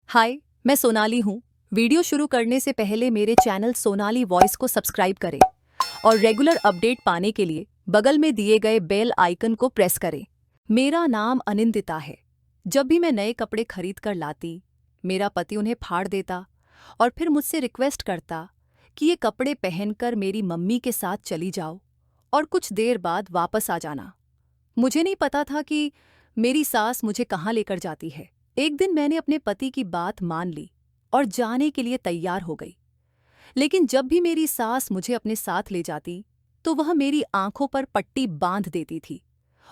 हाय, मैं सोनाली हूँ। वीडियो शुरू करने से पहले मेरे चैनल सोनाली वॉइस को सब्सक्राइब करें और रेगुलर अपडेट पाने के लिए बगल में दिए गए बेल आइकन को प्रेस करें। मेरा नाम अनिंदिता है। जब भी मैं नए कपड़े खरीद कर लाती, मेरा पति उन्हें फाड़ देता और फिर मुझसे रिक्वेस्ट करता कि ये कपड़े पहनकर मेरी मम्मी के साथ चली जाओ और कुछ देर बाद वापस आ जाना। मुझे नहीं पता था कि मेरी सास मुझे कहाँ लेकर जाती है। एक दिन मैंने अपने पति की बात मान ली और जाने के लिए तैयार हो गई। लेकिन जब भी मेरी सास मुझे अपने साथ ले जाती, तो वह मेरी आंखों पर पट्टी बांध देती थी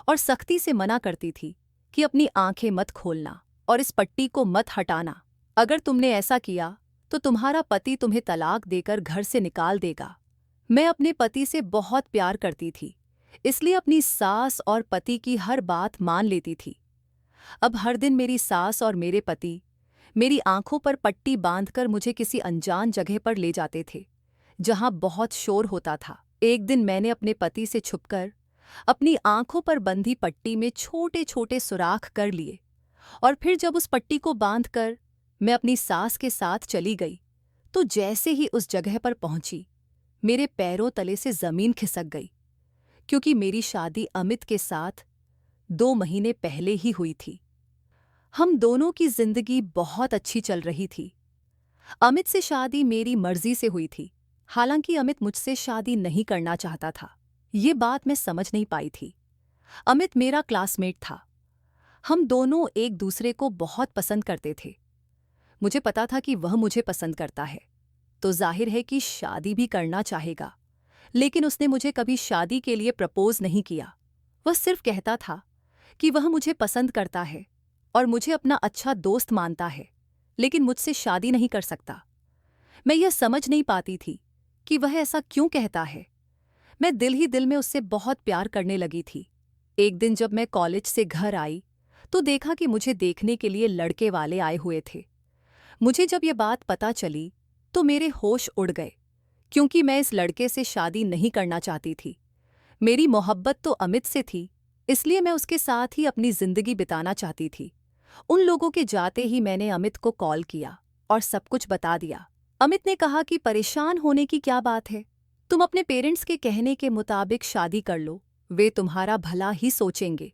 और सख्ती से मना करती थी कि अपनी आंखें मत खोलना और इस पट्टी को मत हटाना। अगर तुमने ऐसा किया, तो तुम्हारा पति तुम्हें तलाक देकर घर से निकाल देगा। मैं अपने पति से बहुत प्यार करती थी, इसलिए अपनी सास और पति की हर बात मान लेती थी। अब हर दिन मेरी सास और मेरे पति मेरी आंखों पर पट्टी बांधकर मुझे किसी अनजान जगह पर ले जाते थे, जहां बहुत शोर होता था। एक दिन मैंने अपने पति से छुपकर अपनी आंखों पर बंधी पट्टी में छोटे छोटे सुराख कर लिए और फिर जब उस पट्टी को बांधकर मैं अपनी सास के साथ चली गई, तो जैसे ही उस जगह पर पहुंची, मेरे पैरों तले से जमीन खिसक गई, क्योंकि मेरी शादी अमित के साथ 2 महीने पहले ही हुई थी। हम दोनों की जिंदगी बहुत अच्छी चल रही थी। अमित से शादी मेरी मर्जी से हुई थी, हालांकि अमित मुझसे शादी नहीं करना चाहता था। ये बात मैं समझ नहीं पाई थी। अमित मेरा क्लासमेट था। हम दोनों एक दूसरे को बहुत पसंद करते थे। मुझे पता था कि वह मुझे पसंद करता है, तो जाहिर है कि शादी भी करना चाहेगा। लेकिन उसने मुझे कभी शादी के लिए प्रपोज नहीं किया। वह सिर्फ कहता था कि वह मुझे पसंद करता है और मुझे अपना अच्छा दोस्त मानता है, लेकिन मुझसे शादी नहीं कर सकता। मैं यह समझ नहीं पाती थी कि वह ऐसा क्यों कहता है। मैं दिल ही दिल में उससे बहुत प्यार करने लगी थी। एक दिन जब मैं कॉलेज से घर आई, तो देखा कि मुझे देखने के लिए लड़के वाले आए हुए थे। मुझे जब यह बात पता चली, तो मेरे होश उड़ गए, क्योंकि मैं इस लड़के से शादी नहीं करना चाहती थी। मेरी मोहब्बत तो अमित से थी, इसलिए मैं उसके साथ ही अपनी जिंदगी बिताना चाहती थी। उन लोगों के जाते ही मैंने अमित को कॉल किया और सब कुछ बता दिया। अमित ने कहा कि परेशान होने की क्या बात है, तुम अपने पेरेंट्स के कहने के मुताबिक शादी कर लो, वे तुम्हारा भला ही सोचेंगे।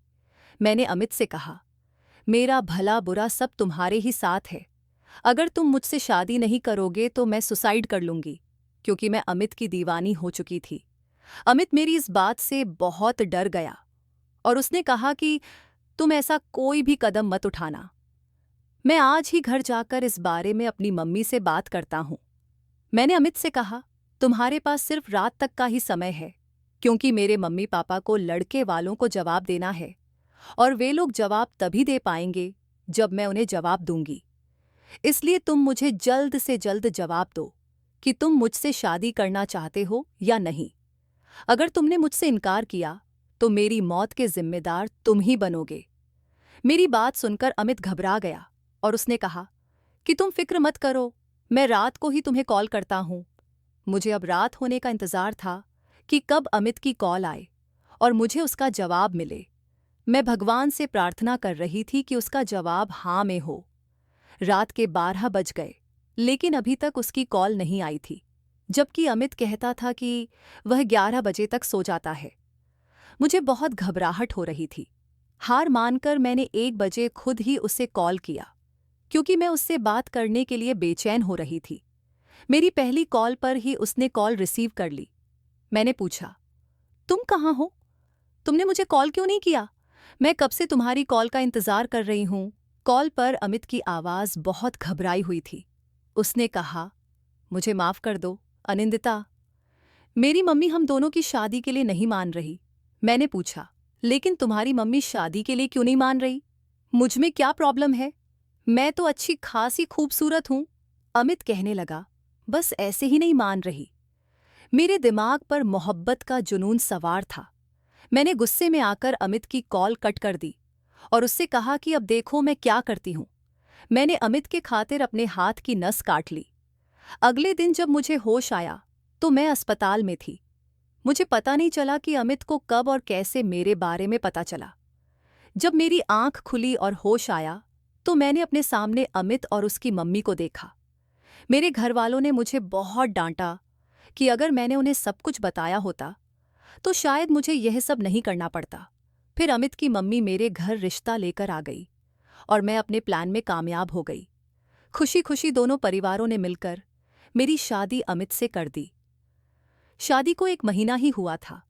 मैंने अमित से कहा, मेरा भला बुरा सब तुम्हारे ही साथ है। अगर तुम मुझसे शादी नहीं करोगे तो मैं सुसाइड कर लूंगी, क्योंकि मैं अमित की दीवानी हो चुकी थी। अमित मेरी इस बात से बहुत डर गया और उसने कहा कि तुम ऐसा कोई भी कदम मत उठाना। मैं आज ही घर जाकर इस बारे में अपनी मम्मी से बात करता हूँ। मैंने अमित से कहा, तुम्हारे पास सिर्फ रात तक का ही समय है, क्योंकि मेरे मम्मी पापा को लड़के वालों को जवाब देना है और वे लोग जवाब तभी दे पाएंगे जब मैं उन्हें जवाब दूंगी। इसलिए तुम मुझे जल्द से जल्द जवाब दो कि तुम मुझसे शादी करना चाहते हो या नहीं। अगर तुमने मुझसे इनकार किया, तो मेरी मौत के जिम्मेदार तुम ही बनोगे। मेरी बात सुनकर अमित घबरा गया और उसने कहा कि तुम फिक्र मत करो, मैं रात को ही तुम्हें कॉल करता हूँ। मुझे अब रात होने का इंतजार था कि कब अमित की कॉल आए और मुझे उसका जवाब मिले। मैं भगवान से प्रार्थना कर रही थी कि उसका जवाब हाँ में हो। रात के 12 बज गए, लेकिन अभी तक उसकी कॉल नहीं आई थी, जबकि अमित कहता था कि वह 11 बजे तक सो जाता है। मुझे बहुत घबराहट हो रही थी। हार मानकर मैंने 1 बजे खुद ही उसे कॉल किया, क्योंकि मैं उससे बात करने के लिए बेचैन हो रही थी। मेरी पहली कॉल पर ही उसने कॉल रिसीव कर ली। मैंने पूछा, तुम कहाँ हो? तुमने मुझे कॉल क्यों नहीं किया? मैं कब से तुम्हारी कॉल का इंतजार कर रही हूँ। कॉल पर अमित की आवाज़ बहुत घबराई हुई थी। उसने कहा, मुझे माफ़ कर दो अनिंदिता, मेरी मम्मी हम दोनों की शादी के लिए नहीं मान रही। मैंने पूछा, लेकिन तुम्हारी मम्मी शादी के लिए क्यों नहीं मान रही? मुझ में क्या प्रॉब्लम है? मैं तो अच्छी खासी खूबसूरत हूं। अमित कहने लगा, बस ऐसे ही नहीं मान रही। मेरे दिमाग पर मोहब्बत का जुनून सवार था। मैंने गुस्से में आकर अमित की कॉल कट कर दी और उससे कहा कि अब देखो मैं क्या करती हूं। मैंने अमित के खातिर अपने हाथ की नस काट ली। अगले दिन जब मुझे होश आया, तो मैं अस्पताल में थी। मुझे पता नहीं चला कि अमित को कब और कैसे मेरे बारे में पता चला। जब मेरी आंख खुली और होश आया, तो मैंने अपने सामने अमित और उसकी मम्मी को देखा। मेरे घर वालों ने मुझे बहुत डांटा कि अगर मैंने उन्हें सब कुछ बताया होता तो शायद मुझे यह सब नहीं करना पड़ता। फिर अमित की मम्मी मेरे घर रिश्ता लेकर आ गई और मैं अपने प्लान में कामयाब हो गई। खुशी खुशी दोनों परिवारों ने मिलकर मेरी शादी अमित से कर दी। शादी को 1 महीना ही हुआ था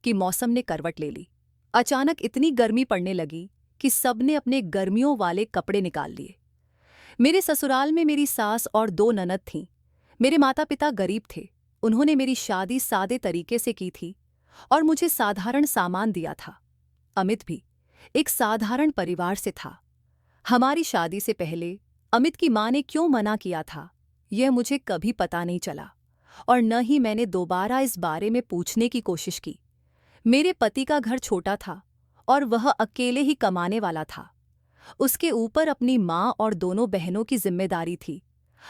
कि मौसम ने करवट ले ली। अचानक इतनी गर्मी पड़ने लगी कि सबने अपने गर्मियों वाले कपड़े निकाल लिए। मेरे ससुराल में मेरी सास और 2 ननद थीं। मेरे माता पिता गरीब थे। उन्होंने मेरी शादी सादे तरीके से की थी और मुझे साधारण सामान दिया था। अमित भी एक साधारण परिवार से था। हमारी शादी से पहले अमित की मां ने क्यों मना किया था, यह मुझे कभी पता नहीं चला और न ही मैंने दोबारा इस बारे में पूछने की कोशिश की। मेरे पति का घर छोटा था और वह अकेले ही कमाने वाला था। उसके ऊपर अपनी मां और दोनों बहनों की जिम्मेदारी थी।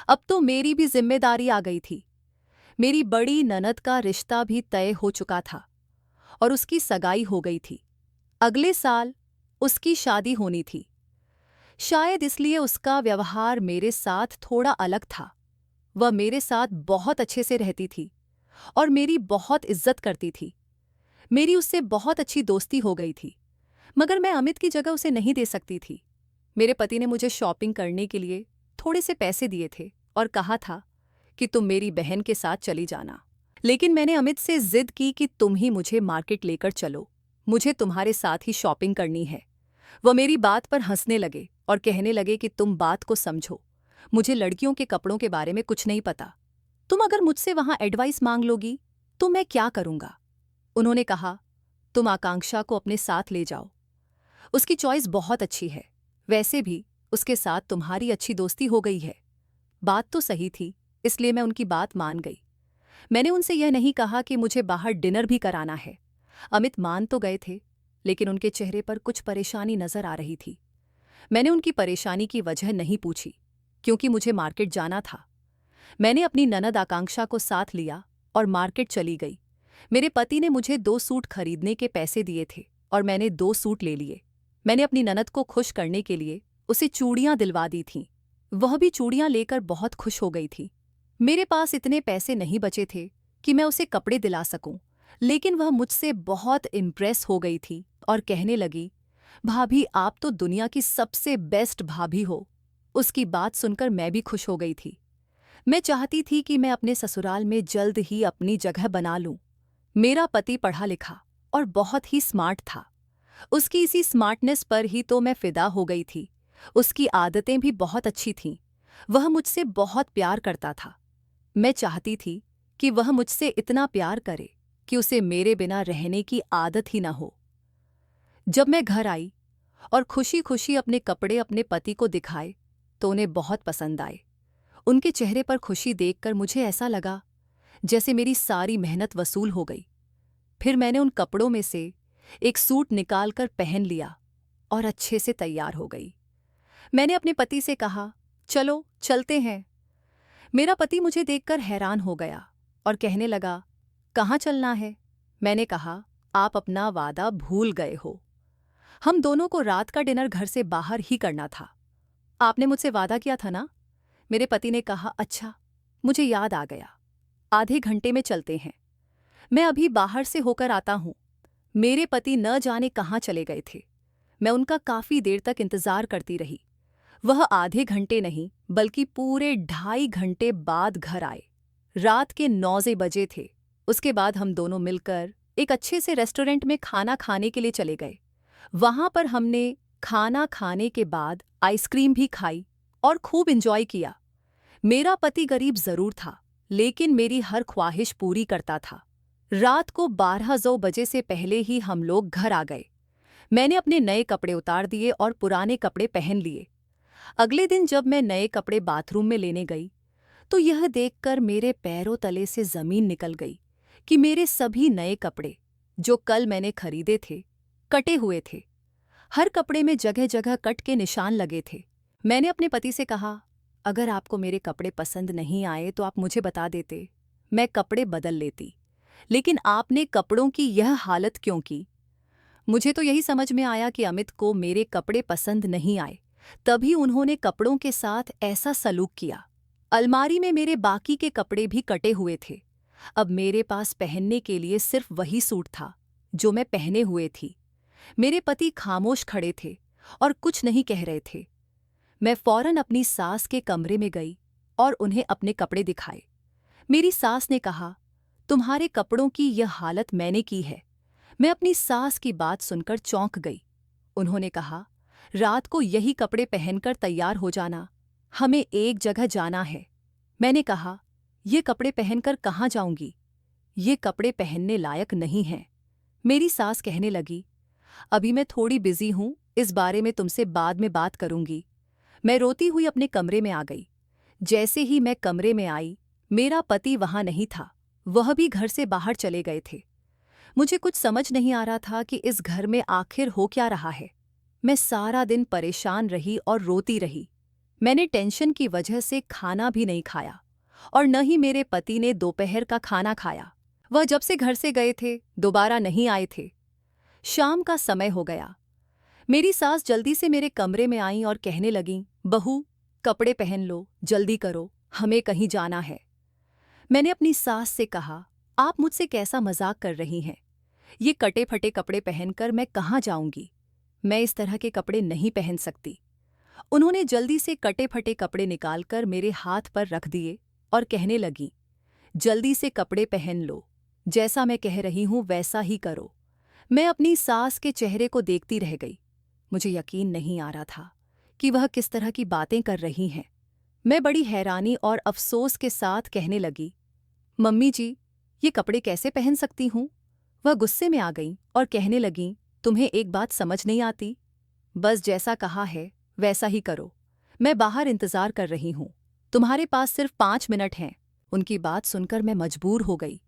अब तो मेरी भी जिम्मेदारी आ गई थी। मेरी बड़ी ननद का रिश्ता भी तय हो चुका था और उसकी सगाई हो गई थी। अगले साल उसकी शादी होनी थी। शायद इसलिए उसका व्यवहार मेरे साथ थोड़ा अलग था। वह मेरे साथ बहुत अच्छे से रहती थी और मेरी बहुत इज्जत करती थी। मेरी उससे बहुत अच्छी दोस्ती हो गई थी, मगर मैं अमित की जगह उसे नहीं दे सकती थी। मेरे पति ने मुझे शॉपिंग करने के लिए थोड़े से पैसे दिए थे और कहा था कि तुम मेरी बहन के साथ चली जाना। लेकिन मैंने अमित से जिद की कि तुम ही मुझे मार्केट लेकर चलो, मुझे तुम्हारे साथ ही शॉपिंग करनी है। वह मेरी बात पर हंसने लगे और कहने लगे कि तुम बात को समझो, मुझे लड़कियों के कपड़ों के बारे में कुछ नहीं पता। तुम अगर मुझसे वहां एडवाइस मांग लोगी तो मैं क्या करूंगा। उन्होंने कहा, तुम आकांक्षा को अपने साथ ले जाओ, उसकी चॉइस बहुत अच्छी है। वैसे भी उसके साथ तुम्हारी अच्छी दोस्ती हो गई है। बात तो सही थी, इसलिए मैं उनकी बात मान गई। मैंने उनसे यह नहीं कहा कि मुझे बाहर डिनर भी कराना है। अमित मान तो गए थे, लेकिन उनके चेहरे पर कुछ परेशानी नजर आ रही थी। मैंने उनकी परेशानी की वजह नहीं पूछी, क्योंकि मुझे मार्केट जाना था। मैंने अपनी ननद आकांक्षा को साथ लिया और मार्केट चली गई। मेरे पति ने मुझे 2 सूट खरीदने के पैसे दिए थे और मैंने 2 सूट ले लिए। मैंने अपनी ननद को खुश करने के लिए उसे चूड़ियां दिलवा दी थीं। वह भी चूड़ियां लेकर बहुत खुश हो गई थी। मेरे पास इतने पैसे नहीं बचे थे कि मैं उसे कपड़े दिला सकूं, लेकिन वह मुझसे बहुत इम्प्रेस हो गई थी और कहने लगी, भाभी आप तो दुनिया की सबसे बेस्ट भाभी हो। उसकी बात सुनकर मैं भी खुश हो गई थी। मैं चाहती थी कि मैं अपने ससुराल में जल्द ही अपनी जगह बना लूं। मेरा पति पढ़ा लिखा और बहुत ही स्मार्ट था। उसकी इसी स्मार्टनेस पर ही तो मैं फिदा हो गई थी। उसकी आदतें भी बहुत अच्छी थीं। वह मुझसे बहुत प्यार करता था। मैं चाहती थी कि वह मुझसे इतना प्यार करे कि उसे मेरे बिना रहने की आदत ही न हो। जब मैं घर आई और खुशी खुशी अपने कपड़े अपने पति को दिखाए तो उन्हें बहुत पसंद आए। उनके चेहरे पर खुशी देखकर मुझे ऐसा लगा जैसे मेरी सारी मेहनत वसूल हो गई। फिर मैंने उन कपड़ों में से एक सूट निकालकर पहन लिया और अच्छे से तैयार हो गई। मैंने अपने पति से कहा, चलो चलते हैं। मेरा पति मुझे देखकर हैरान हो गया और कहने लगा, कहाँ चलना है? मैंने कहा, आप अपना वादा भूल गए हो। हम दोनों को रात का डिनर घर से बाहर ही करना था। आपने मुझसे वादा किया था ना? मेरे पति ने कहा, अच्छा, मुझे याद आ गया। आधे घंटे में चलते हैं। मैं अभी बाहर से होकर आता हूं। मेरे पति न जाने कहाँ चले गए थे। मैं उनका काफी देर तक इंतजार करती रही। वह आधे घंटे नहीं बल्कि पूरे 2.5 घंटे बाद घर आए। रात के 9 बजे थे। उसके बाद हम दोनों मिलकर एक अच्छे से रेस्टोरेंट में खाना खाने के लिए चले गए। वहां पर हमने खाना खाने के बाद आइसक्रीम भी खाई और खूब एंजॉय किया। मेरा पति गरीब जरूर था, लेकिन मेरी हर ख्वाहिश पूरी करता था। रात को 12 बजे से पहले ही हम लोग घर आ गए। मैंने अपने नए कपड़े उतार दिए और पुराने कपड़े पहन लिए। अगले दिन जब मैं नए कपड़े बाथरूम में लेने गई तो यह देखकर मेरे पैरों तले से जमीन निकल गई कि मेरे सभी नए कपड़े जो कल मैंने खरीदे थे कटे हुए थे। हर कपड़े में जगह जगह कट के निशान लगे थे। मैंने अपने पति से कहा, अगर आपको मेरे कपड़े पसंद नहीं आए तो आप मुझे बता देते, मैं कपड़े बदल लेती। लेकिन आपने कपड़ों की यह हालत क्यों की? मुझे तो यही समझ में आया कि अमित को मेरे कपड़े पसंद नहीं आए, तभी उन्होंने कपड़ों के साथ ऐसा सलूक किया। अलमारी में मेरे बाकी के कपड़े भी कटे हुए थे। अब मेरे पास पहनने के लिए सिर्फ वही सूट था जो मैं पहने हुए थी। मेरे पति खामोश खड़े थे और कुछ नहीं कह रहे थे। मैं फौरन अपनी सास के कमरे में गई और उन्हें अपने कपड़े दिखाए। मेरी सास ने कहा, तुम्हारे कपड़ों की यह हालत मैंने की है। मैं अपनी सास की बात सुनकर चौंक गई। उन्होंने कहा, रात को यही कपड़े पहनकर तैयार हो जाना, हमें एक जगह जाना है। मैंने कहा, ये कपड़े पहनकर कहाँ जाऊंगी? ये कपड़े पहनने लायक नहीं हैं। मेरी सास कहने लगी, अभी मैं थोड़ी बिजी हूं, इस बारे में तुमसे बाद में बात करूंगी। मैं रोती हुई अपने कमरे में आ गई। जैसे ही मैं कमरे में आई, मेरा पति वहां नहीं था, वह भी घर से बाहर चले गए थे। मुझे कुछ समझ नहीं आ रहा था कि इस घर में आखिर हो क्या रहा है। मैं सारा दिन परेशान रही और रोती रही। मैंने टेंशन की वजह से खाना भी नहीं खाया और न ही मेरे पति ने दोपहर का खाना खाया। वह जब से घर से गए थे, दोबारा नहीं आए थे। शाम का समय हो गया। मेरी सास जल्दी से मेरे कमरे में आईं और कहने लगीं, बहू, कपड़े पहन लो, जल्दी करो, हमें कहीं जाना है। मैंने अपनी सास से कहा, आप मुझसे कैसा मजाक कर रही हैं? ये कटे फटे कपड़े पहनकर मैं कहाँ जाऊंगी? मैं इस तरह के कपड़े नहीं पहन सकती। उन्होंने जल्दी से कटे फटे कपड़े निकालकर मेरे हाथ पर रख दिए और कहने लगी, जल्दी से कपड़े पहन लो, जैसा मैं कह रही हूं वैसा ही करो। मैं अपनी सास के चेहरे को देखती रह गई। मुझे यकीन नहीं आ रहा था कि वह किस तरह की बातें कर रही हैं। मैं बड़ी हैरानी और अफसोस के साथ कहने लगी, मम्मी जी, ये कपड़े कैसे पहन सकती हूँ? वह गुस्से में आ गईं और कहने लगीं, तुम्हें एक बात समझ नहीं आती? बस जैसा कहा है वैसा ही करो। मैं बाहर इंतजार कर रही हूँ, तुम्हारे पास सिर्फ 5 मिनट हैं। उनकी बात सुनकर मैं मजबूर हो गई।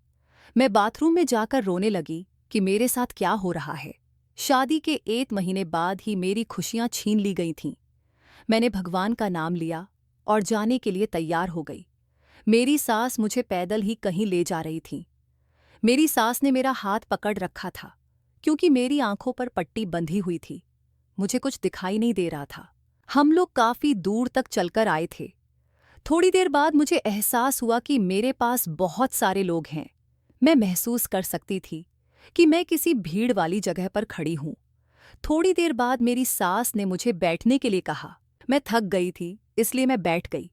मैं बाथरूम में जाकर रोने लगी कि मेरे साथ क्या हो रहा है। शादी के 1 महीने बाद ही मेरी खुशियां छीन ली गई थीं। मैंने भगवान का नाम लिया और जाने के लिए तैयार हो गई। मेरी सास मुझे पैदल ही कहीं ले जा रही थी। मेरी सास ने मेरा हाथ पकड़ रखा था क्योंकि मेरी आंखों पर पट्टी बंधी हुई थी। मुझे कुछ दिखाई नहीं दे रहा था। हम लोग काफी दूर तक चलकर आए थे। थोड़ी देर बाद मुझे एहसास हुआ कि मेरे पास बहुत सारे लोग हैं। मैं महसूस कर सकती थी कि मैं किसी भीड़ वाली जगह पर खड़ी हूं। थोड़ी देर बाद मेरी सास ने मुझे बैठने के लिए कहा। मैं थक गई थी, इसलिए मैं बैठ गई।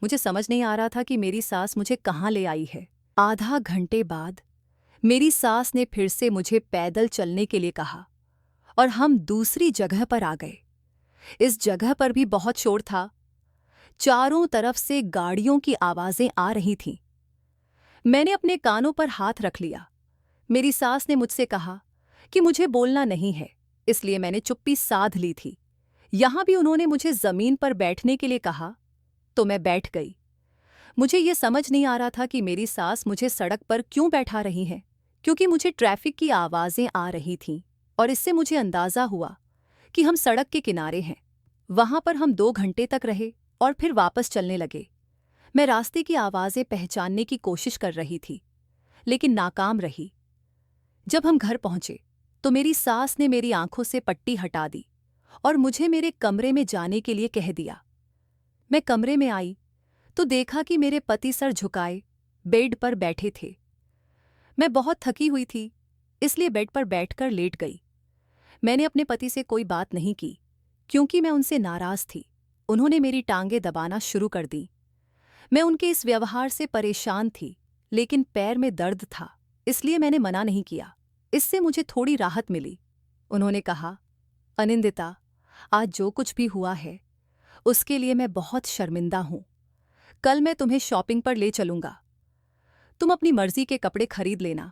मुझे समझ नहीं आ रहा था कि मेरी सास मुझे कहाँ ले आई है। आधा घंटे बाद मेरी सास ने फिर से मुझे पैदल चलने के लिए कहा और हम दूसरी जगह पर आ गए। इस जगह पर भी बहुत शोर था। चारों तरफ से गाड़ियों की आवाजें आ रही थीं। मैंने अपने कानों पर हाथ रख लिया। मेरी सास ने मुझसे कहा कि मुझे बोलना नहीं है, इसलिए मैंने चुप्पी साध ली थी। यहां भी उन्होंने मुझे जमीन पर बैठने के लिए कहा, तो मैं बैठ गई। मुझे ये समझ नहीं आ रहा था कि मेरी सास मुझे सड़क पर क्यों बैठा रही हैं, क्योंकि मुझे ट्रैफिक की आवाजें आ रही थीं और इससे मुझे अंदाजा हुआ कि हम सड़क के किनारे हैं। वहां पर हम 2 घंटे तक रहे और फिर वापस चलने लगे। मैं रास्ते की आवाजें पहचानने की कोशिश कर रही थी, लेकिन नाकाम रही। जब हम घर पहुंचे तो मेरी सास ने मेरी आंखों से पट्टी हटा दी और मुझे मेरे कमरे में जाने के लिए कह दिया। मैं कमरे में आई तो देखा कि मेरे पति सर झुकाए बेड पर बैठे थे। मैं बहुत थकी हुई थी, इसलिए बेड पर बैठकर लेट गई। मैंने अपने पति से कोई बात नहीं की क्योंकि मैं उनसे नाराज थी। उन्होंने मेरी टांगें दबाना शुरू कर दी। मैं उनके इस व्यवहार से परेशान थी, लेकिन पैर में दर्द था, इसलिए मैंने मना नहीं किया। इससे मुझे थोड़ी राहत मिली। उन्होंने कहा, अनिंदिता, आज जो कुछ भी हुआ है उसके लिए मैं बहुत शर्मिंदा हूं। कल मैं तुम्हें शॉपिंग पर ले चलूंगा, तुम अपनी मर्जी के कपड़े खरीद लेना।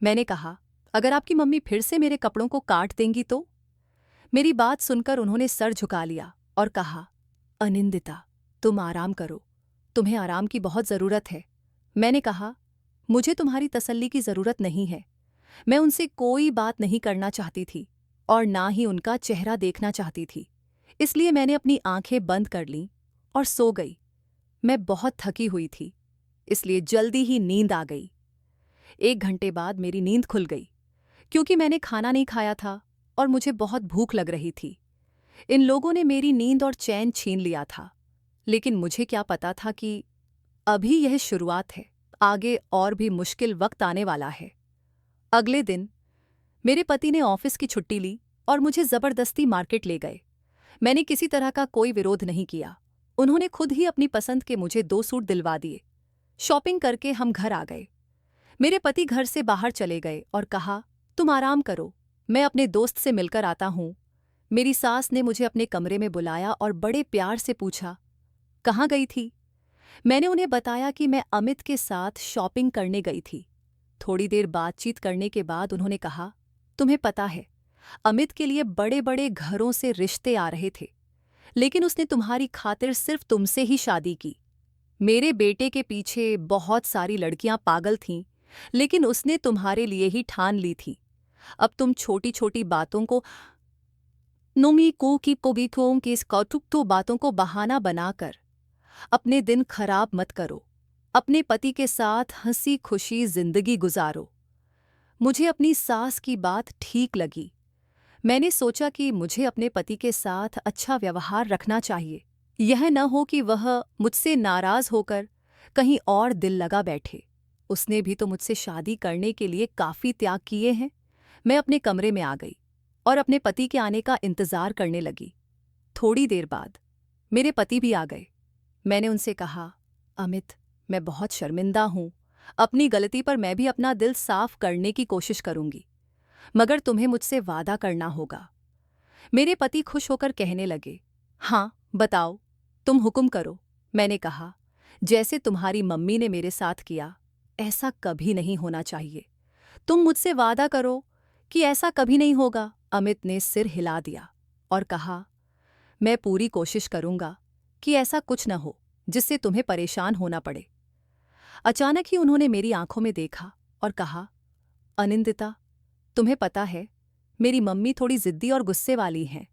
मैंने कहा, अगर आपकी मम्मी फिर से मेरे कपड़ों को काट देंगी तो? मेरी बात सुनकर उन्होंने सर झुका लिया और कहा, अनिंदिता, तुम आराम करो, तुम्हें आराम की बहुत ज़रूरत है। मैंने कहा, मुझे तुम्हारी तसल्ली की ज़रूरत नहीं है। मैं उनसे कोई बात नहीं करना चाहती थी और ना ही उनका चेहरा देखना चाहती थी, इसलिए मैंने अपनी आंखें बंद कर लीं और सो गई। मैं बहुत थकी हुई थी, इसलिए जल्दी ही नींद आ गई। 1 घंटे बाद मेरी नींद खुल गई क्योंकि मैंने खाना नहीं खाया था और मुझे बहुत भूख लग रही थी। इन लोगों ने मेरी नींद और चैन छीन लिया था, लेकिन मुझे क्या पता था कि अभी यह शुरुआत है, आगे और भी मुश्किल वक्त आने वाला है। अगले दिन मेरे पति ने ऑफिस की छुट्टी ली और मुझे जबरदस्ती मार्केट ले गए। मैंने किसी तरह का कोई विरोध नहीं किया। उन्होंने खुद ही अपनी पसंद के मुझे 2 सूट दिलवा दिए। शॉपिंग करके हम घर आ गए। मेरे पति घर से बाहर चले गए और कहा, तुम आराम करो, मैं अपने दोस्त से मिलकर आता हूँ। मेरी सास ने मुझे अपने कमरे में बुलाया और बड़े प्यार से पूछा, कहाँ गई थी? मैंने उन्हें बताया कि मैं अमित के साथ शॉपिंग करने गई थी। थोड़ी देर बातचीत करने के बाद उन्होंने कहा, तुम्हें पता है, अमित के लिए बड़े बड़े घरों से रिश्ते आ रहे थे, लेकिन उसने तुम्हारी खातिर सिर्फ तुमसे ही शादी की। मेरे बेटे के पीछे बहुत सारी लड़कियां पागल थीं, लेकिन उसने तुम्हारे लिए ही ठान ली थी। अब तुम छोटी छोटी बातों को नोमी को भी इस कौतुक बातों को बहाना बनाकर अपने दिन खराब मत करो। अपने पति के साथ हंसी खुशी जिंदगी गुजारो। मुझे अपनी सास की बात ठीक लगी। मैंने सोचा कि मुझे अपने पति के साथ अच्छा व्यवहार रखना चाहिए। यह न हो कि वह मुझसे नाराज होकर कहीं और दिल लगा बैठे। उसने भी तो मुझसे शादी करने के लिए काफी त्याग किए हैं। मैं अपने कमरे में आ गई और अपने पति के आने का इंतजार करने लगी। थोड़ी देर बाद मेरे पति भी आ गए। मैंने उनसे कहा, अमित, मैं बहुत शर्मिंदा हूं। अपनी गलती पर मैं भी अपना दिल साफ करने की कोशिश करूंगी, मगर तुम्हें मुझसे वादा करना होगा। मेरे पति खुश होकर कहने लगे, हाँ बताओ, तुम हुक्म करो। मैंने कहा, जैसे तुम्हारी मम्मी ने मेरे साथ किया, ऐसा कभी नहीं होना चाहिए। तुम मुझसे वादा करो कि ऐसा कभी नहीं होगा। अमित ने सिर हिला दिया और कहा, मैं पूरी कोशिश करूंगा कि ऐसा कुछ न हो जिससे तुम्हें परेशान होना पड़े। अचानक ही उन्होंने मेरी आंखों में देखा और कहा, अनिंदिता, तुम्हें पता है, मेरी मम्मी थोड़ी जिद्दी और गुस्से वाली हैं।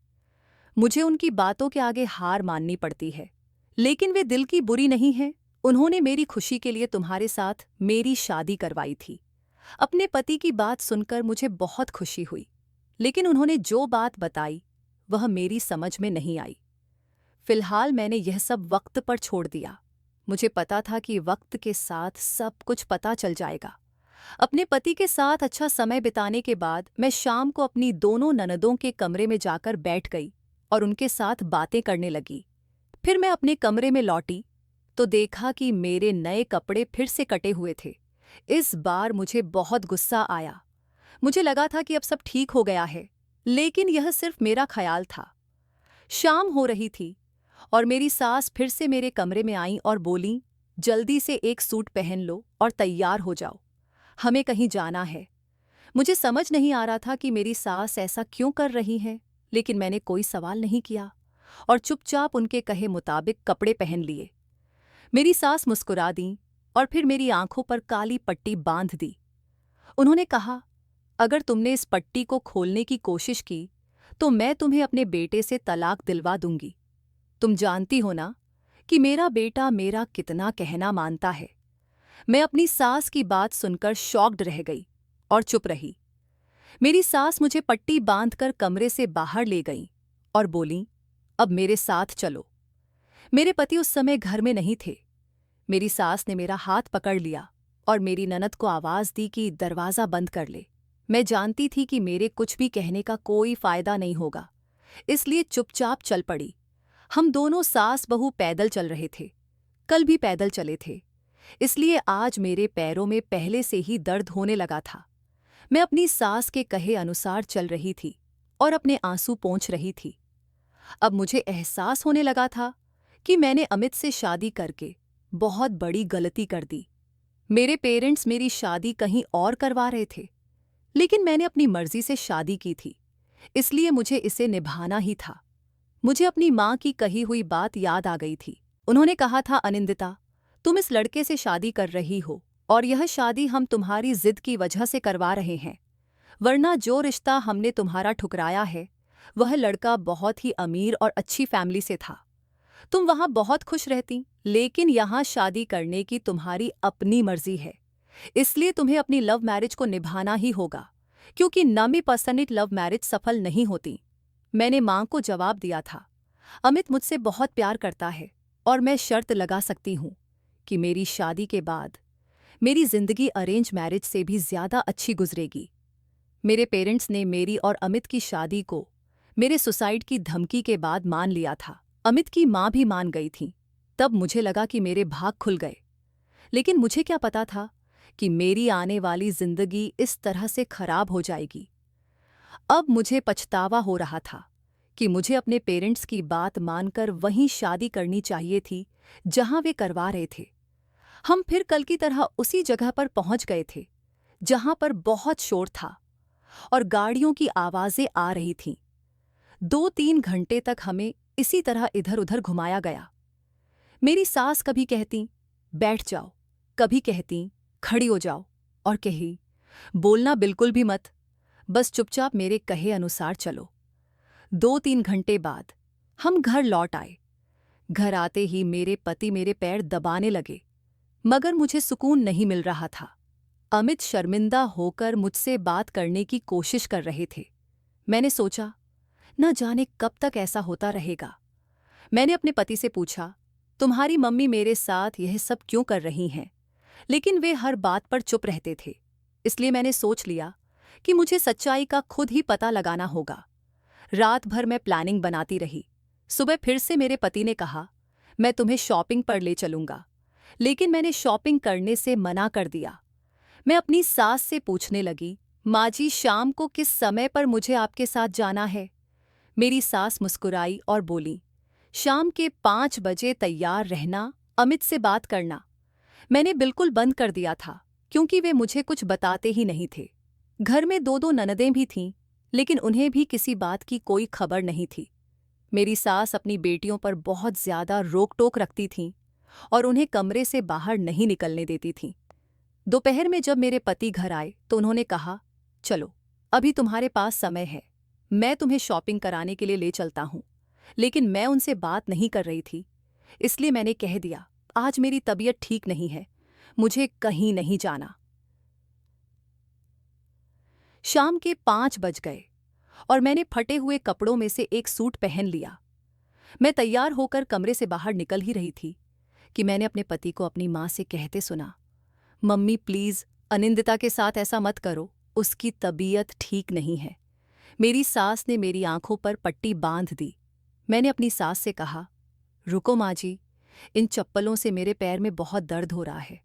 मुझे उनकी बातों के आगे हार माननी पड़ती है, लेकिन वे दिल की बुरी नहीं हैं। उन्होंने मेरी खुशी के लिए तुम्हारे साथ मेरी शादी करवाई थी। अपने पति की बात सुनकर मुझे बहुत खुशी हुई, लेकिन उन्होंने जो बात बताई वह मेरी समझ में नहीं आई। फिलहाल मैंने यह सब वक्त पर छोड़ दिया। मुझे पता था कि वक्त के साथ सब कुछ पता चल जाएगा। अपने पति के साथ अच्छा समय बिताने के बाद मैं शाम को अपनी दोनों ननदों के कमरे में जाकर बैठ गई और उनके साथ बातें करने लगी। फिर मैं अपने कमरे में लौटी तो देखा कि मेरे नए कपड़े फिर से कटे हुए थे। इस बार मुझे बहुत गुस्सा आया। मुझे लगा था कि अब सब ठीक हो गया है, लेकिन यह सिर्फ मेरा ख्याल था। शाम हो रही थी और मेरी सास फिर से मेरे कमरे में आई और बोली, जल्दी से एक सूट पहन लो और तैयार हो जाओ, हमें कहीं जाना है। मुझे समझ नहीं आ रहा था कि मेरी सास ऐसा क्यों कर रही हैं, लेकिन मैंने कोई सवाल नहीं किया और चुपचाप उनके कहे मुताबिक कपड़े पहन लिए। मेरी सास मुस्कुरा दी और फिर मेरी आंखों पर काली पट्टी बांध दी। उन्होंने कहा, अगर तुमने इस पट्टी को खोलने की कोशिश की तो मैं तुम्हें अपने बेटे से तलाक दिलवा दूंगी। तुम जानती हो ना कि मेरा बेटा मेरा कितना कहना मानता है। मैं अपनी सास की बात सुनकर शॉक्ड रह गई और चुप रही। मेरी सास मुझे पट्टी बांधकर कमरे से बाहर ले गई और बोली, अब मेरे साथ चलो। मेरे पति उस समय घर में नहीं थे। मेरी सास ने मेरा हाथ पकड़ लिया और मेरी ननद को आवाज दी कि दरवाज़ा बंद कर ले। मैं जानती थी कि मेरे कुछ भी कहने का कोई फायदा नहीं होगा, इसलिए चुपचाप चल पड़ी। हम दोनों सास बहू पैदल चल रहे थे। कल भी पैदल चले थे, इसलिए आज मेरे पैरों में पहले से ही दर्द होने लगा था। मैं अपनी सास के कहे अनुसार चल रही थी और अपने आंसू पोंछ रही थी। अब मुझे एहसास होने लगा था कि मैंने अमित से शादी करके बहुत बड़ी गलती कर दी। मेरे पेरेंट्स मेरी शादी कहीं और करवा रहे थे, लेकिन मैंने अपनी मर्जी से शादी की थी, इसलिए मुझे इसे निभाना ही था। मुझे अपनी माँ की कही हुई बात याद आ गई थी। उन्होंने कहा था, अनिंदिता, तुम इस लड़के से शादी कर रही हो और यह शादी हम तुम्हारी जिद की वजह से करवा रहे हैं, वरना जो रिश्ता हमने तुम्हारा ठुकराया है वह लड़का बहुत ही अमीर और अच्छी फैमिली से था। तुम वहां बहुत खुश रहती, लेकिन यहां शादी करने की तुम्हारी अपनी मर्जी है, इसलिए तुम्हें अपनी लव मैरिज को निभाना ही होगा, क्योंकि 90% लव मैरिज सफल नहीं होती। मैंने मां को जवाब दिया था, अमित मुझसे बहुत प्यार करता है और मैं शर्त लगा सकती हूँ कि मेरी शादी के बाद मेरी जिंदगी अरेंज मैरिज से भी ज्यादा अच्छी गुजरेगी। मेरे पेरेंट्स ने मेरी और अमित की शादी को मेरे सुसाइड की धमकी के बाद मान लिया था। अमित की मां भी मान गई थी। तब मुझे लगा कि मेरे भाग खुल गए, लेकिन मुझे क्या पता था कि मेरी आने वाली जिंदगी इस तरह से खराब हो जाएगी। अब मुझे पछतावा हो रहा था कि मुझे अपने पेरेंट्स की बात मानकर वहीं शादी करनी चाहिए थी जहां वे करवा रहे थे। हम फिर कल की तरह उसी जगह पर पहुंच गए थे जहां पर बहुत शोर था और गाड़ियों की आवाजें आ रही थीं। 2-3 घंटे तक हमें इसी तरह इधर उधर घुमाया गया। मेरी सास कभी कहती बैठ जाओ, कभी कहती खड़ी हो जाओ और कही बोलना बिल्कुल भी मत, बस चुपचाप मेरे कहे अनुसार चलो। 2-3 घंटे बाद हम घर लौट आए। घर आते ही मेरे पति मेरे पैर दबाने लगे, मगर मुझे सुकून नहीं मिल रहा था। अमित शर्मिंदा होकर मुझसे बात करने की कोशिश कर रहे थे। मैंने सोचा, न जाने कब तक ऐसा होता रहेगा। मैंने अपने पति से पूछा, तुम्हारी मम्मी मेरे साथ यह सब क्यों कर रही हैं? लेकिन वे हर बात पर चुप रहते थे। इसलिए मैंने सोच लिया कि मुझे सच्चाई का खुद ही पता लगाना होगा। रात भर मैं प्लानिंग बनाती रही। सुबह फिर से मेरे पति ने कहा, मैं तुम्हें शॉपिंग पर ले चलूंगा, लेकिन मैंने शॉपिंग करने से मना कर दिया। मैं अपनी सास से पूछने लगी, माँ जी शाम को किस समय पर मुझे आपके साथ जाना है? मेरी सास मुस्कुराई और बोली, शाम के 5 बजे तैयार रहना, अमित से बात करना। मैंने बिल्कुल बंद कर दिया था क्योंकि वे मुझे कुछ बताते ही नहीं थे। घर में 2-2 ननदें भी थीं, लेकिन उन्हें भी किसी बात की कोई खबर नहीं थी। मेरी सास अपनी बेटियों पर बहुत ज्यादा रोक टोक रखती थीं और उन्हें कमरे से बाहर नहीं निकलने देती थीं। दोपहर में जब मेरे पति घर आए तो उन्होंने कहा, चलो अभी तुम्हारे पास समय है, मैं तुम्हें शॉपिंग कराने के लिए ले चलता हूँ। लेकिन मैं उनसे बात नहीं कर रही थी, इसलिए मैंने कह दिया, आज मेरी तबीयत ठीक नहीं है, मुझे कहीं नहीं जाना। शाम के 5 बज गए और मैंने फटे हुए कपड़ों में से एक सूट पहन लिया। मैं तैयार होकर कमरे से बाहर निकल ही रही थी कि मैंने अपने पति को अपनी माँ से कहते सुना, मम्मी प्लीज अनिंदिता के साथ ऐसा मत करो, उसकी तबीयत ठीक नहीं है। मेरी सास ने मेरी आंखों पर पट्टी बांध दी। मैंने अपनी सास से कहा, रुको माँ जी, इन चप्पलों से मेरे पैर में बहुत दर्द हो रहा है,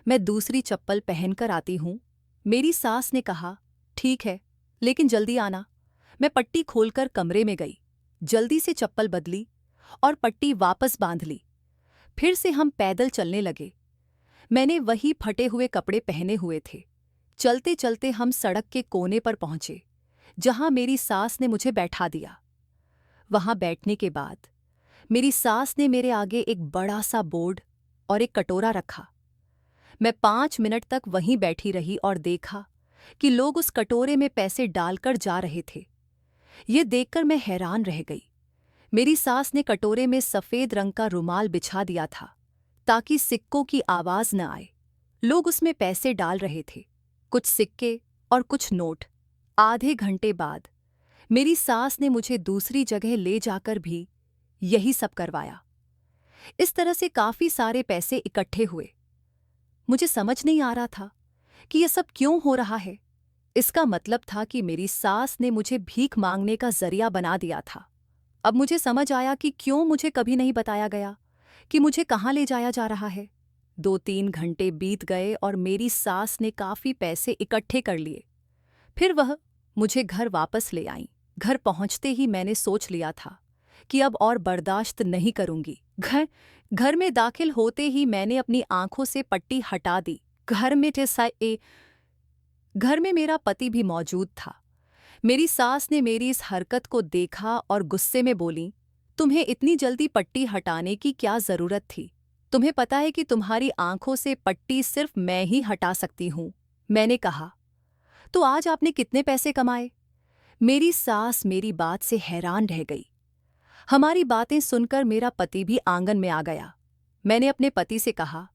मैं दूसरी चप्पल पहनकर आती हूँ। मेरी सास ने कहा, ठीक है, लेकिन जल्दी आना। मैं पट्टी खोलकर कमरे में गई, जल्दी से चप्पल बदली और पट्टी वापस बांध ली। फिर से हम पैदल चलने लगे। मैंने वही फटे हुए कपड़े पहने हुए थे। चलते चलते हम सड़क के कोने पर पहुंचे, जहां मेरी सास ने मुझे बैठा दिया। वहां बैठने के बाद मेरी सास ने मेरे आगे एक बड़ा सा बोर्ड और एक कटोरा रखा। मैं 5 मिनट तक वहीं बैठी रही और देखा कि लोग उस कटोरे में पैसे डालकर जा रहे थे। ये देखकर मैं हैरान रह गई। मेरी सास ने कटोरे में सफेद रंग का रुमाल बिछा दिया था ताकि सिक्कों की आवाज न आए। लोग उसमें पैसे डाल रहे थे, कुछ सिक्के और कुछ नोट। आधे घंटे बाद मेरी सास ने मुझे दूसरी जगह ले जाकर भी यही सब करवाया। इस तरह से काफी सारे पैसे इकट्ठे हुए। मुझे समझ नहीं आ रहा था कि यह सब क्यों हो रहा है। इसका मतलब था कि मेरी सास ने मुझे भीख मांगने का जरिया बना दिया था। अब मुझे समझ आया कि क्यों मुझे कभी नहीं बताया गया कि मुझे कहाँ ले जाया जा रहा है। 2-3 घंटे बीत गए और मेरी सास ने काफी पैसे इकट्ठे कर लिए। फिर वह मुझे घर वापस ले आई। घर पहुंचते ही मैंने सोच लिया था कि अब और बर्दाश्त नहीं करूंगी। घर में दाखिल होते ही मैंने अपनी आंखों से पट्टी हटा दी। घर में मेरा पति भी मौजूद था। मेरी सास ने मेरी इस हरकत को देखा और गुस्से में बोली, तुम्हें इतनी जल्दी पट्टी हटाने की क्या जरूरत थी? तुम्हें पता है कि तुम्हारी आंखों से पट्टी सिर्फ मैं ही हटा सकती हूं। मैंने कहा, तो आज आपने कितने पैसे कमाए? मेरी सास मेरी बात से हैरान रह गई। हमारी बातें सुनकर मेरा पति भी आंगन में आ गया। मैंने अपने पति से कहा,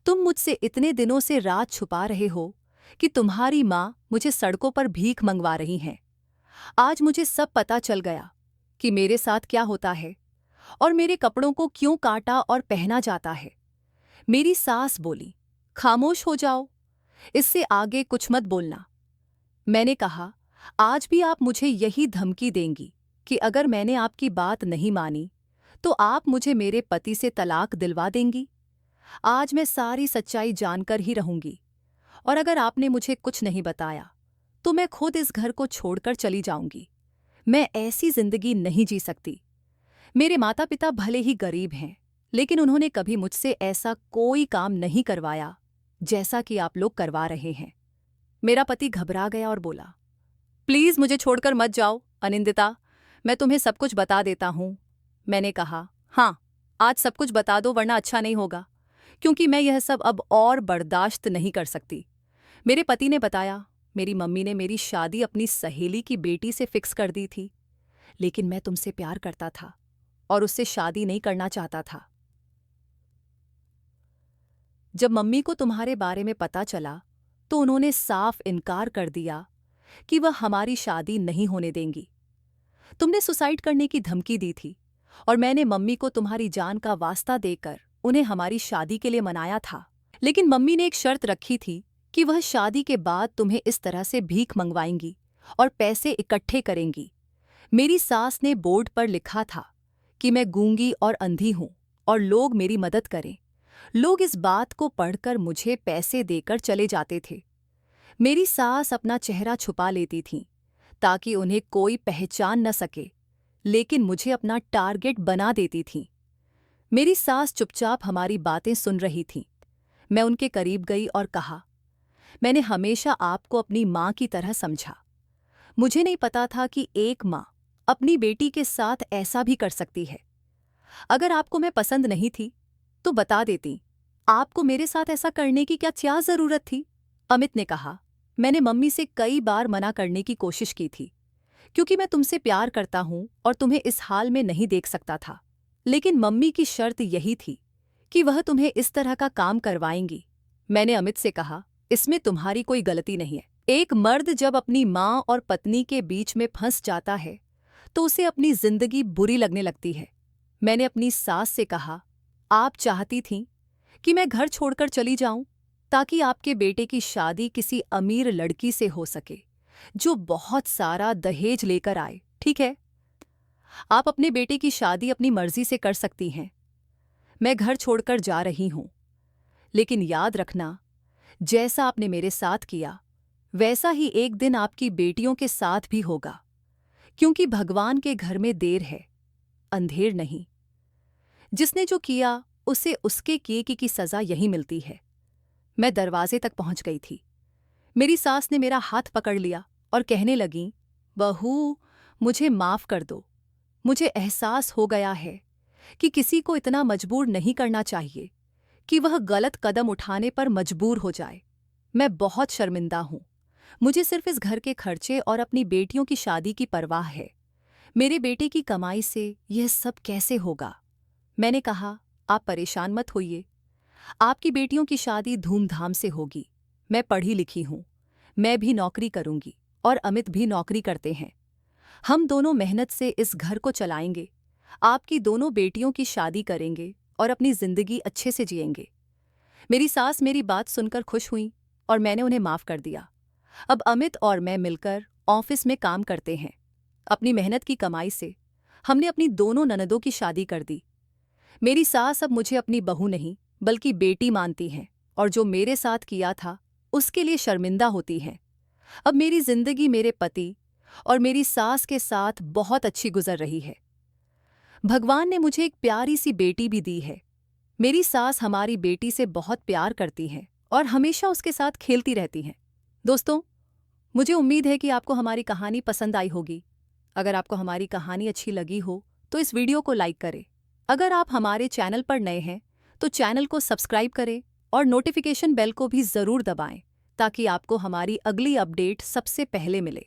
तुम मुझसे इतने दिनों से राज छुपा रहे हो कि तुम्हारी माँ मुझे सड़कों पर भीख मंगवा रही हैं। आज मुझे सब पता चल गया। कि मेरे साथ क्या होता है और मेरे कपड़ों को क्यों काटा और पहना जाता है। मेरी सास बोली, खामोश हो जाओ, इससे आगे कुछ मत बोलना। मैंने कहा, आज भी आप मुझे यही धमकी देंगी कि अगर मैंने आपकी बात नहीं मानी तो आप मुझे मेरे पति से तलाक दिलवा देंगी। आज मैं सारी सच्चाई जानकर ही रहूंगी और अगर आपने मुझे कुछ नहीं बताया तो मैं खुद इस घर को छोड़कर चली जाऊंगी। मैं ऐसी जिंदगी नहीं जी सकती। मेरे माता पिता भले ही गरीब हैं, लेकिन उन्होंने कभी मुझसे ऐसा कोई काम नहीं करवाया जैसा कि आप लोग करवा रहे हैं। मेरा पति घबरा गया और बोला, प्लीज मुझे छोड़कर मत जाओ अनिंदिता, मैं तुम्हें सब कुछ बता देता हूं। मैंने कहा, हाँ, आज सब कुछ बता दो वरना अच्छा नहीं होगा, क्योंकि मैं यह सब अब और बर्दाश्त नहीं कर सकती। मेरे पति ने बताया, मेरी मम्मी ने मेरी शादी अपनी सहेली की बेटी से फिक्स कर दी थी, लेकिन मैं तुमसे प्यार करता था और उससे शादी नहीं करना चाहता था। जब मम्मी को तुम्हारे बारे में पता चला तो उन्होंने साफ इनकार कर दिया कि वह हमारी शादी नहीं होने देंगी। तुमने सुसाइड करने की धमकी दी थी और मैंने मम्मी को तुम्हारी जान का वास्ता देकर उन्हें हमारी शादी के लिए मनाया था, लेकिन मम्मी ने एक शर्त रखी थी कि वह शादी के बाद तुम्हें इस तरह से भीख मंगवाएंगी और पैसे इकट्ठे करेंगी। मेरी सास ने बोर्ड पर लिखा था कि मैं गूंगी और अंधी हूं और लोग मेरी मदद करें। लोग इस बात को पढ़कर मुझे पैसे देकर चले जाते थे। मेरी सास अपना चेहरा छुपा लेती थीं ताकि उन्हें कोई पहचान न सके, लेकिन मुझे अपना टारगेट बना देती थीं। मेरी सास चुपचाप हमारी बातें सुन रही थी। मैं उनके करीब गई और कहा, मैंने हमेशा आपको अपनी माँ की तरह समझा। मुझे नहीं पता था कि एक माँ अपनी बेटी के साथ ऐसा भी कर सकती है। अगर आपको मैं पसंद नहीं थी तो बता देती। आपको मेरे साथ ऐसा करने की क्या जरूरत थी? अमित ने कहा, मैंने मम्मी से कई बार मना करने की कोशिश की थी, क्योंकि मैं तुमसे प्यार करता हूं और तुम्हें इस हाल में नहीं देख सकता था। लेकिन मम्मी की शर्त यही थी कि वह तुम्हें इस तरह का काम करवाएंगी। मैंने अमित से कहा, इसमें तुम्हारी कोई गलती नहीं है। एक मर्द जब अपनी माँ और पत्नी के बीच में फंस जाता है तो उसे अपनी जिंदगी बुरी लगने लगती है। मैंने अपनी सास से कहा, आप चाहती थीं कि मैं घर छोड़कर चली जाऊं ताकि आपके बेटे की शादी किसी अमीर लड़की से हो सके जो बहुत सारा दहेज लेकर आए, ठीक है? आप अपने बेटे की शादी अपनी मर्जी से कर सकती हैं। मैं घर छोड़कर जा रही हूं, लेकिन याद रखना, जैसा आपने मेरे साथ किया वैसा ही एक दिन आपकी बेटियों के साथ भी होगा, क्योंकि भगवान के घर में देर है, अंधेर नहीं। जिसने जो किया उसे उसके किए की सजा यही मिलती है। मैं दरवाजे तक पहुंच गई थी। मेरी सास ने मेरा हाथ पकड़ लिया और कहने लगी, बहू, मुझे माफ कर दो। मुझे एहसास हो गया है कि किसी को इतना मजबूर नहीं करना चाहिए कि वह गलत कदम उठाने पर मजबूर हो जाए। मैं बहुत शर्मिंदा हूं। मुझे सिर्फ इस घर के खर्चे और अपनी बेटियों की शादी की परवाह है। मेरे बेटे की कमाई से यह सब कैसे होगा? मैंने कहा, आप परेशान मत होइए। आपकी बेटियों की शादी धूमधाम से होगी। मैं पढ़ी लिखी हूं, मैं भी नौकरी करूंगी और अमित भी नौकरी करते हैं। हम दोनों मेहनत से इस घर को चलाएंगे, आपकी दोनों बेटियों की शादी करेंगे और अपनी जिंदगी अच्छे से जिएंगे। मेरी सास मेरी बात सुनकर खुश हुई और मैंने उन्हें माफ कर दिया। अब अमित और मैं मिलकर ऑफिस में काम करते हैं। अपनी मेहनत की कमाई से हमने अपनी दोनों ननदों की शादी कर दी। मेरी सास अब मुझे अपनी बहू नहीं बल्कि बेटी मानती हैं और जो मेरे साथ किया था उसके लिए शर्मिंदा होती हैं। अब मेरी जिंदगी मेरे पति और मेरी सास के साथ बहुत अच्छी गुजर रही है। भगवान ने मुझे एक प्यारी सी बेटी भी दी है। मेरी सास हमारी बेटी से बहुत प्यार करती हैं और हमेशा उसके साथ खेलती रहती हैं। दोस्तों, मुझे उम्मीद है कि आपको हमारी कहानी पसंद आई होगी। अगर आपको हमारी कहानी अच्छी लगी हो तो इस वीडियो को लाइक करें। अगर आप हमारे चैनल पर नए हैं तो चैनल को सब्सक्राइब करें और नोटिफिकेशन बेल को भी ज़रूर दबाएं ताकि आपको हमारी अगली अपडेट सबसे पहले मिले।